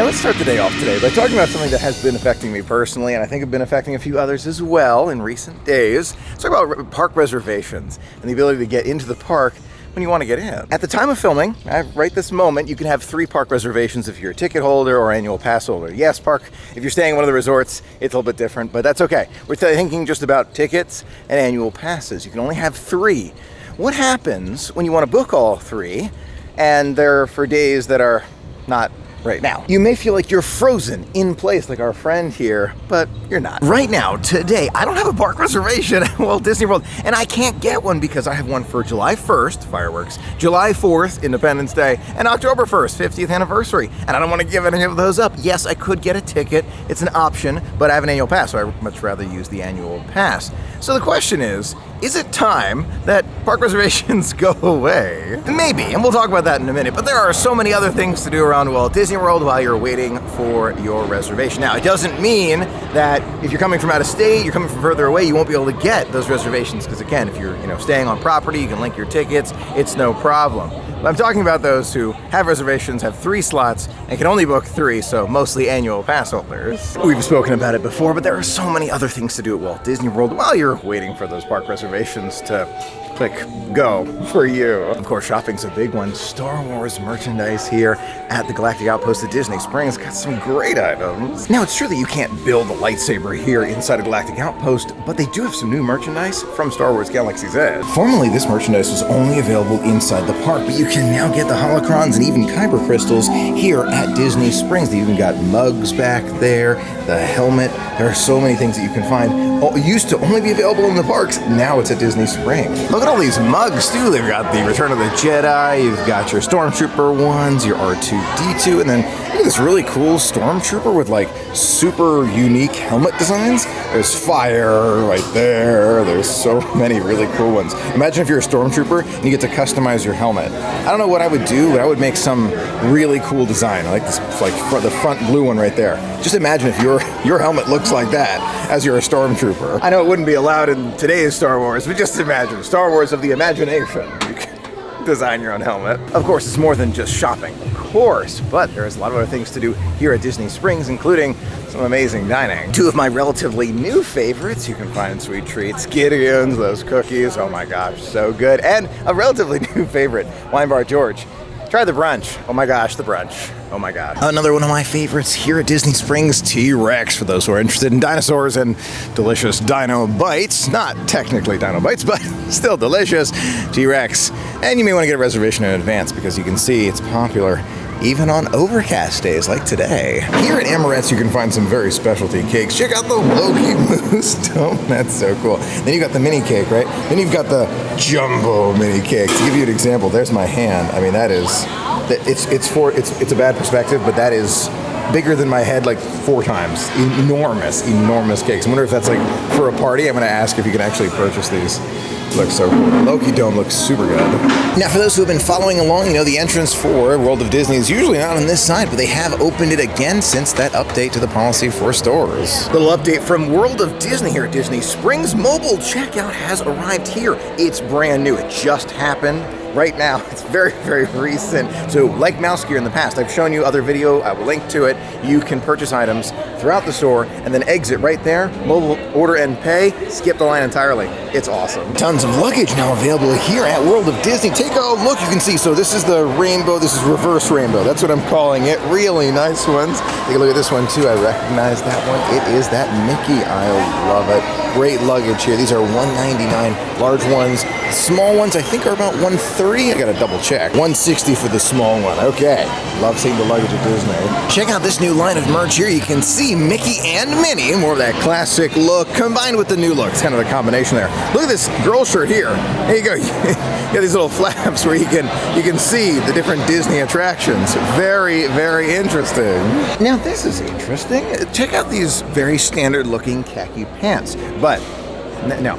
let's start the day off today by talking about something that has been affecting me personally, and I think have been affecting a few others as well in recent days. Let's talk about park reservations and the ability to get into the park when you want to get in. At the time of filming, right this moment, you can have 3 park reservations if you're a ticket holder or annual pass holder. Yes, if you're staying in one of the resorts, it's a little bit different, but that's okay. We're thinking just about tickets and annual passes. You can only have 3. What happens when you want to book all 3 and they're for days that are not right now? You may feel like you're frozen in place like our friend here, but you're not. Right now, today, I don't have a park reservation at Walt Disney World, and I can't get one because I have one for July 1st, fireworks, July 4th, Independence Day, and October 1st, 50th anniversary, and I don't want to give any of those up. Yes, I could get a ticket, it's an option, but I have an annual pass, so I'd much rather use the annual pass. So the question is it time that park reservations go away? Maybe, and we'll talk about that in a minute, but there are so many other things to do around Walt Disney World while you're waiting for your reservation. Now, it doesn't mean that if you're coming from out of state, you're coming from further away, you won't be able to get those reservations, because again, if you're staying on property, you can link your tickets, it's no problem. But I'm talking about those who have reservations, have 3 slots, and can only book 3, so mostly annual pass holders. We've spoken about it before, but there are so many other things to do at Walt Disney World while you're waiting for those park reservations to click go for you. Of course, shopping's a big one. Star Wars merchandise here at the Galactic Outpost at Disney Springs got some great items. Now, it's true that you can't build a lightsaber here inside a Galactic Outpost, but they do have some new merchandise from Star Wars Galaxy's Edge. Formerly, this merchandise was only available inside the park, but you can now get the holocrons and even kyber crystals here at Disney Springs. They even got mugs back there, the helmet. There are so many things that you can find. Used to only be available in the parks, now it's at Disney Springs. Look at all these mugs too. They've got the Return of the Jedi, you've got your Stormtrooper ones, your R2-D2, and then look at this really cool Stormtrooper with like super unique helmet designs. There's fire right there. There's so many really cool ones. Imagine if you're a Stormtrooper and you get to customize your helmet. I don't know what I would do, but I would make some really cool design. I like this, like the front blue one right there. Just imagine if your helmet looks like that as you're a Stormtrooper. I know it wouldn't be allowed in today's Star Wars, but just imagine, Star Wars of the imagination. You can design your own helmet. Of course, it's more than just shopping, of course, but there's a lot of other things to do here at Disney Springs, including some amazing dining. 2 of my relatively new favorites you can find in Sweet Treats, Gideon's, those cookies, oh my gosh, so good. And a relatively new favorite, Wine Bar George. Try the brunch. Oh my gosh, the brunch. Oh my gosh. Another one of my favorites here at Disney Springs, T-Rex, for those who are interested in dinosaurs and delicious dino bites. Not technically dino bites, but still delicious. T-Rex. And you may want to get a reservation in advance because you can see it's popular even on overcast days like today. Here at Amorette's, you can find some very specialty cakes. Check out the Loki Mousse Dome. That's so cool. Then you've got the mini cake, right? Then you've got the jumbo mini cake. To give you an example, there's my hand. I mean, that is, it's a bad perspective, but that is bigger than my head like 4 times. Enormous cakes. I wonder if that's like for a party. I'm gonna ask if you can actually purchase these. Looks so cool. The Loki Dome looks super good. Now, for those who have been following along, the entrance for World of Disney is usually not on this side, but they have opened it again since that update to the policy for stores. Little update from World of Disney here at Disney Springs. Mobile checkout has arrived here. It's brand new. It just happened right now. It's very, very recent. So like Mouse Gear in the past, I've shown you other video, I will link to it. You can purchase items throughout the store and then exit right there, mobile order and pay, skip the line entirely. It's awesome. Tons of luggage now available here at World of Disney. Take a look, you can see, so this is the rainbow, this is reverse rainbow. That's what I'm calling it. Really nice ones. Take a look at this one too. I recognize that one. It is that Mickey. I love it. Great luggage here. These are $199. Large ones. Small ones I think are about $130. I gotta double check. $160 for the small one. Okay. Love seeing the luggage at Disney. Check out this new line of merch here. You can see Mickey and Minnie. More of that classic look combined with the new look. It's kind of a combination there. Look at this girl shirt here. There you go. You got these little flaps where you can see the different Disney attractions. Very, very interesting. Now this is interesting. Check out these very standard looking khaki pants. But no.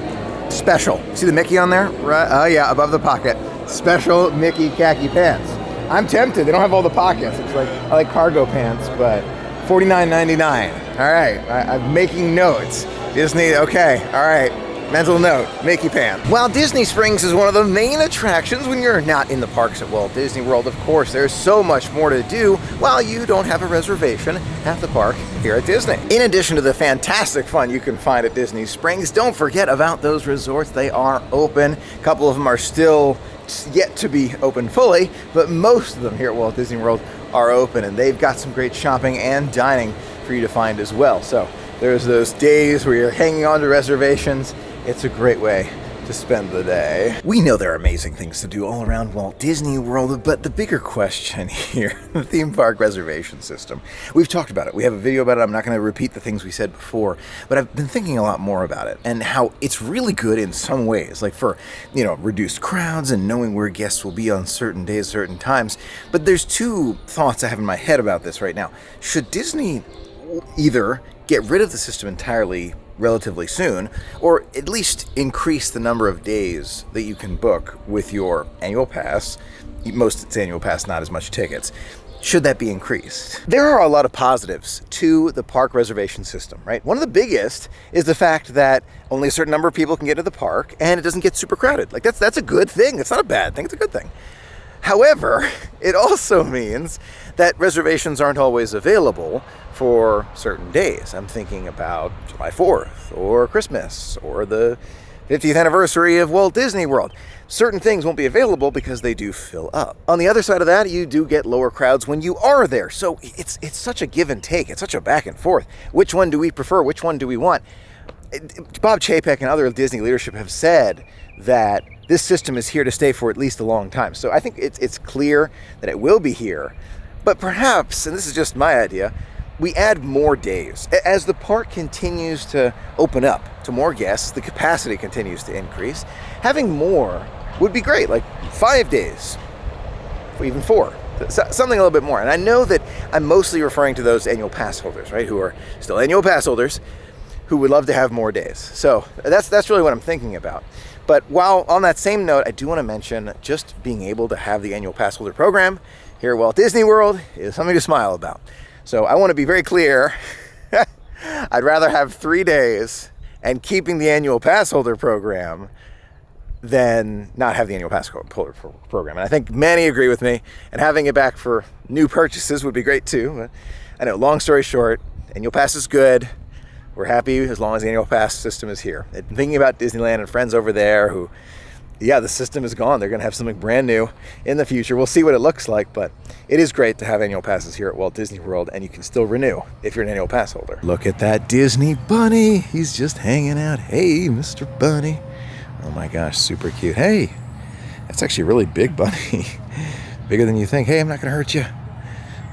Special. See the Mickey on there? Right. Oh yeah, above the pocket. Special Mickey khaki pants. I'm tempted. They don't have all the pockets. It's like I like cargo pants, but $49.99. All right, I'm making notes. Disney. Okay. All right. Mental note, Mickey Pan. While Disney Springs is one of the main attractions when you're not in the parks at Walt Disney World, of course, there's so much more to do while you don't have a reservation at the park here at Disney. In addition to the fantastic fun you can find at Disney Springs, don't forget about those resorts. They are open. A couple of them are still yet to be open fully, but most of them here at Walt Disney World are open, and they've got some great shopping and dining for you to find as well. So there's those days where you're hanging on to reservations. It's a great way to spend the day. We know there are amazing things to do all around Walt Disney World, but the bigger question here, the theme park reservation system. We've talked about it. We have a video about it. I'm not going to repeat the things we said before, but I've been thinking a lot more about it and how it's really good in some ways, like for, reduced crowds and knowing where guests will be on certain days, certain times. But there's two thoughts I have in my head about this right now. Should Disney either get rid of the system entirely relatively soon, or at least increase the number of days that you can book with your annual pass? Most it's annual pass, not as much tickets. Should that be increased? There are a lot of positives to the park reservation system, right? One of the biggest is the fact that only a certain number of people can get to the park and it doesn't get super crowded. Like that's a good thing. It's not a bad thing, it's a good thing. However, it also means that reservations aren't always available for certain days. I'm thinking about July 4th or Christmas or the 50th anniversary of Walt Disney World. Certain things won't be available because they do fill up. On the other side of that, you do get lower crowds when you are there. So it's such a give and take. It's such a back and forth. Which one do we prefer? Which one do we want? Bob Chapek and other Disney leadership have said that this system is here to stay for at least a long time. So I think it's clear that it will be here. But perhaps, and this is just my idea, we add more days. As the park continues to open up to more guests, the capacity continues to increase. Having more would be great, like 5 days, or even 4, something a little bit more. And I know that I'm mostly referring to those annual pass holders, right, who are still annual pass holders, who would love to have more days. So that's really what I'm thinking about. But while on that same note, I do want to mention just being able to have the annual pass holder program here at Walt Disney World is something to smile about. So I want to be very clear. I'd rather have 3 days and keeping the annual pass holder program than not have the annual pass holder program. And I think many agree with me, and having it back for new purchases would be great too. But I know, long story short, annual pass is good. We're happy as long as the annual pass system is here. And thinking about Disneyland and friends over there who, the system is gone. They're going to have something brand new in the future. We'll see what it looks like, but it is great to have annual passes here at Walt Disney World, and you can still renew if you're an annual pass holder. Look at that Disney bunny. He's just hanging out. Hey, Mr. Bunny. Oh my gosh, super cute. Hey, that's actually a really big bunny. Bigger than you think. Hey, I'm not going to hurt you.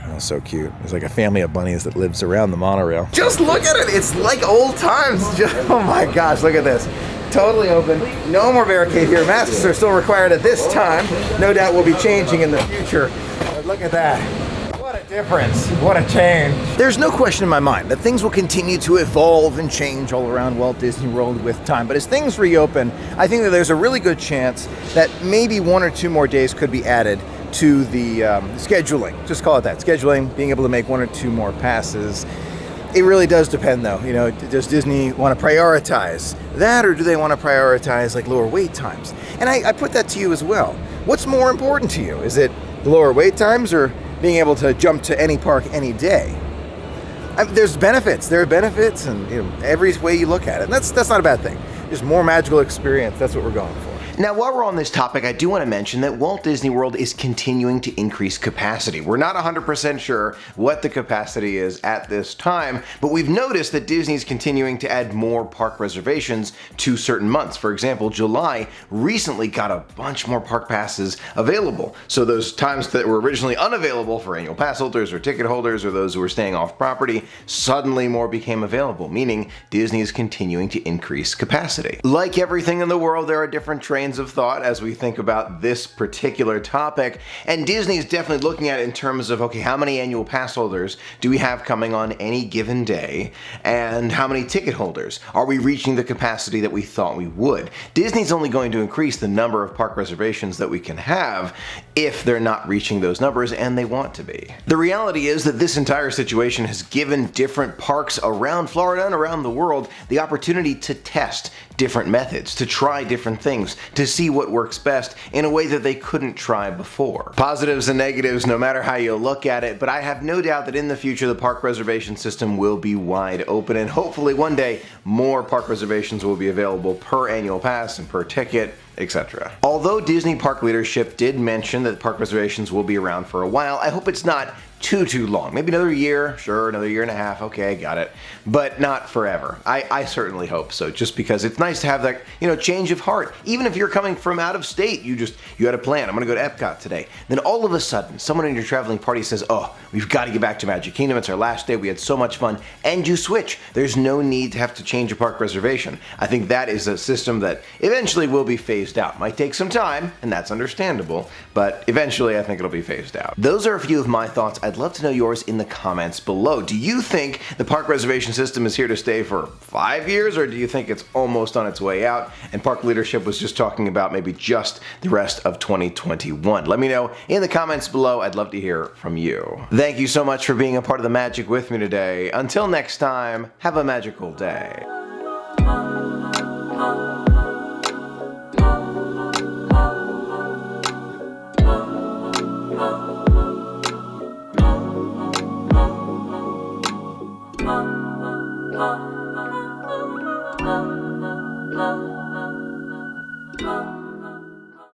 Oh, so cute. There's like a family of bunnies that lives around the monorail. Just look at it. It's like old times. Oh my gosh, look at this. Totally open. No more barricade here. Masks are still required at this time. No doubt will be changing in the future. But look at that. What a difference. What a change. There's no question in my mind that things will continue to evolve and change all around Walt Disney World with time. But as things reopen, I think that there's a really good chance that maybe 1 or 2 more days could be added to the scheduling. Just call it that. Scheduling, being able to make 1 or 2 more passes. It really does depend though. Does Disney want to prioritize that, or do they want to prioritize like lower wait times? And I put that to you as well. What's more important to you? Is it the lower wait times or being able to jump to any park any day? There's benefits. There are benefits, and every way you look at it. And that's not a bad thing. Just more magical experience. That's what we're going for. Now, while we're on this topic, I do want to mention that Walt Disney World is continuing to increase capacity. We're not 100% sure what the capacity is at this time, but we've noticed that Disney's continuing to add more park reservations to certain months. For example, July recently got a bunch more park passes available. So those times that were originally unavailable for annual pass holders or ticket holders or those who were staying off property, suddenly more became available, meaning Disney is continuing to increase capacity. Like everything in the world, there are different trains of thought as we think about this particular topic, and Disney is definitely looking at it in terms of, okay, how many annual pass holders do we have coming on any given day, and how many ticket holders? Are we reaching the capacity that we thought we would? Disney's only going to increase the number of park reservations that we can have if they're not reaching those numbers, and they want to be. The reality is that this entire situation has given different parks around Florida and around the world the opportunity to test different methods, to try different things, to see what works best in a way that they couldn't try before. Positives and negatives no matter how you look at it, but I have no doubt that in the future the park reservation system will be wide open, and hopefully one day more park reservations will be available per annual pass and per ticket, etc. Although Disney park leadership did mention that park reservations will be around for a while, I hope it's not too long. Maybe another year, sure, another year and a half, okay, got it. But not forever. I certainly hope so, just because it's nice to have that, change of heart. Even if you're coming from out of state, you had a plan, I'm gonna go to Epcot today. Then all of a sudden, someone in your traveling party says, oh, we've got to get back to Magic Kingdom, it's our last day, we had so much fun, and you switch. There's no need to have to change a park reservation. I think that is a system that eventually will be phased out. Might take some time, and that's understandable, but eventually I think it'll be phased out. Those are a few of my thoughts. I'd love to know yours in the comments below. Do you think the park reservation system is here to stay for 5 years, or do you think it's almost on its way out and park leadership was just talking about maybe just the rest of 2021? Let me know in the comments below. I'd love to hear from you. Thank you so much for being a part of the magic with me today. Until next time, have a magical day.